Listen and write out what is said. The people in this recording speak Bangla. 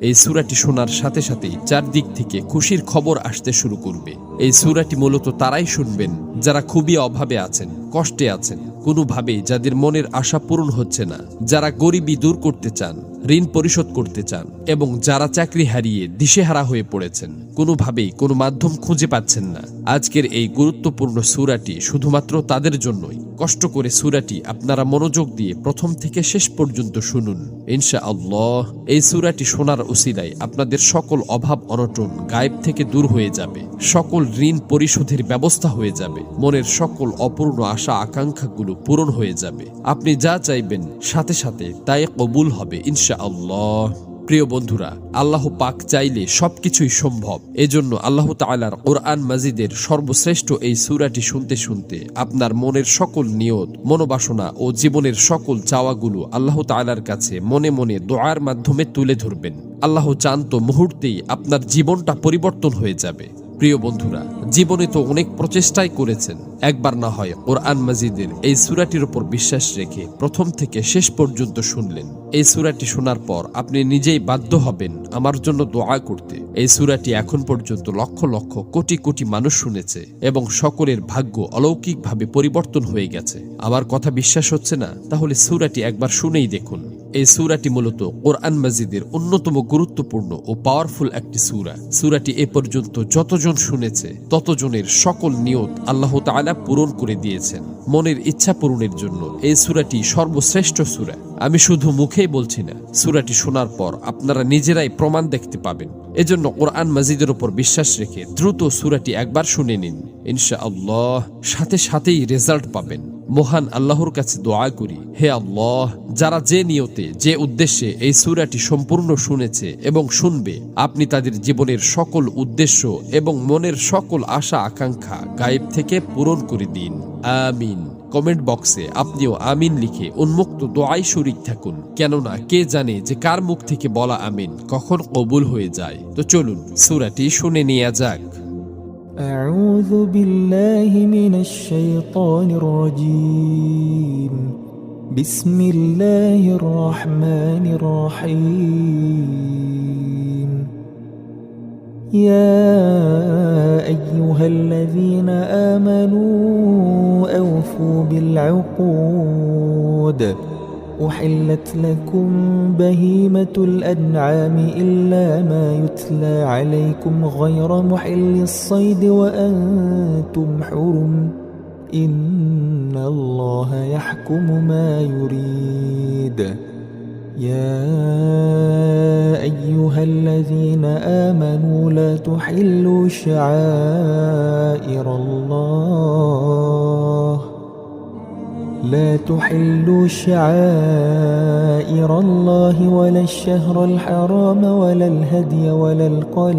এই সূরাটি শোনার সাথে সাথেই চারদিক থেকে খুশির খবর আসতে শুরু করবে। এই সূরাটি মূলত তারাই শুনবেন যারা খুবই অভাবে আছেন, কষ্টে আছেন, কোনোভাবেই যাদের মনের আশা পূরণ হচ্ছে না, যারা গরিবি দূর করতে চান, ঋণ পরিশোধ করতে চান, এবং যারা চাকরি হারিয়ে দিশেহারা হয়ে পড়েছেন, কোনোভাবেই কোনো মাধ্যম খুঁজে পাচ্ছেন না। আজকের এই গুরুত্বপূর্ণ সূরাটি শুধুমাত্র তাদের জন্যই। কষ্ট করে সূরাটি আপনারা মনোযোগ দিয়ে প্রথম থেকে শেষ পর্যন্ত শুনুন। ইনশাআল্লাহ এই সূরাটি শোনার উসিলায় আপনাদের সকল অভাব অনটন গায়েব থেকে দূর হয়ে যাবে, সকল ঋণ পরিশোধের ব্যবস্থা হয়ে যাবে, মনের সকল অপূর্ণ আশা আকাঙ্ক্ষাগুলো পূরণ হয়ে যাবে। আপনি যা চাইবেন সাথে সাথে তাই কবুল হবে ইনশাআল্লাহ। প্রিয় বন্ধুরা, আল্লাহ পাক চাইলে সবকিছুই সম্ভব। এজন্য আল্লাহ তাআলার কোরআন মাজিদের সর্বশ্রেষ্ঠ এই সূরাটি শুনতে শুনতে আপনার মনের সকল নিয়ত, মনোবাসনা ও জীবনের সকল চাওয়াগুলো আল্লাহ তাআলার কাছে মনে মনে দোয়ার মাধ্যমে তুলে ধরবেন। আল্লাহ চান তো মুহূর্তেই আপনার জীবনটা পরিবর্তন হয়ে যাবে। প্রিয় বন্ধুরা, জীবনে তো অনেক প্রচেষ্টাই করেছেন, একবার না হয় কোরআন মাজিদের এই সূরাটির উপর বিশ্বাস রেখে প্রথম থেকে শেষ পর্যন্ত শুনলেন। এই সূরাটি শোনার পর আপনি নিজেই বাধ্য হবেন আমার জন্য দোয়া করতে। এই সূরাটি এখন পর্যন্ত লক্ষ লক্ষ কোটি কোটি মানুষ শুনেছে এবং সকলের ভাগ্য অলৌকিকভাবে পরিবর্তন হয়ে গেছে। আমার কথা বিশ্বাস হচ্ছে না? তাহলে সূরাটি একবার শুনেই দেখুন। এই সূরাটি মূলত কোরআন মাজিদের অন্যতম গুরুত্বপূর্ণ ও পাওয়ারফুল একটি সূরা। সূরাটি এ পর্যন্ত যতজন শুনেছে ততজনের সকল নিয়ত আল্লাহ তাআলা পূরণ করে দিয়েছেন। মনের ইচ্ছা পূরণের জন্য এই সূরাটি সর্বশ্রেষ্ঠ সূরা। আমি শুধু মুখেই বলছি না, সূরাটি শোনার পর আপনারা নিজেরাই প্রমাণ দেখতে পাবেন। এজন্য কোরআন মাজিদের উপর বিশ্বাস রেখে দ্রুত সূরাটি একবার শুনে নিন। ইনশাআল্লাহ সাথে সাথেই রেজাল্ট পাবেন। মহান আল্লাহর কাছে দোয়া করি, হে আল্লাহ, যারা যে নিয়তে, যে উদ্দেশ্যে এই সূরাটি সম্পূর্ণ শুনেছে এবং শুনবে, আপনি তাদের জীবনের সকল উদ্দেশ্য এবং মনের সকল আশা আকাঙ্ক্ষা গায়েব থেকে পূরণ করে দিন। আমিন। কমেন্ট বক্সে আপনিও আমিন লিখে উন্মুক্ত দোয়াই শরীক থাকুন, কেননা কে জানে যে কার মুখ থেকে বলা আমিন কখন কবুল হয়ে যায়। তো চলুন সূরাটি শুনে নেওয়া যাক। أعوذ بالله من الشيطان الرجيم بسم الله الرحمن الرحيم يا أيها الذين آمنوا أوفوا بالعقود أحلت لكم بهيمة الأنعام إلا ما يتلى عليكم غير محل الصيد وأنتم حرم إن الله يحكم ما يريد يا أيها الذين آمنوا لا تحلوا شعائر الله ولا الشهر الحرام ولا الهدي ولا القلائد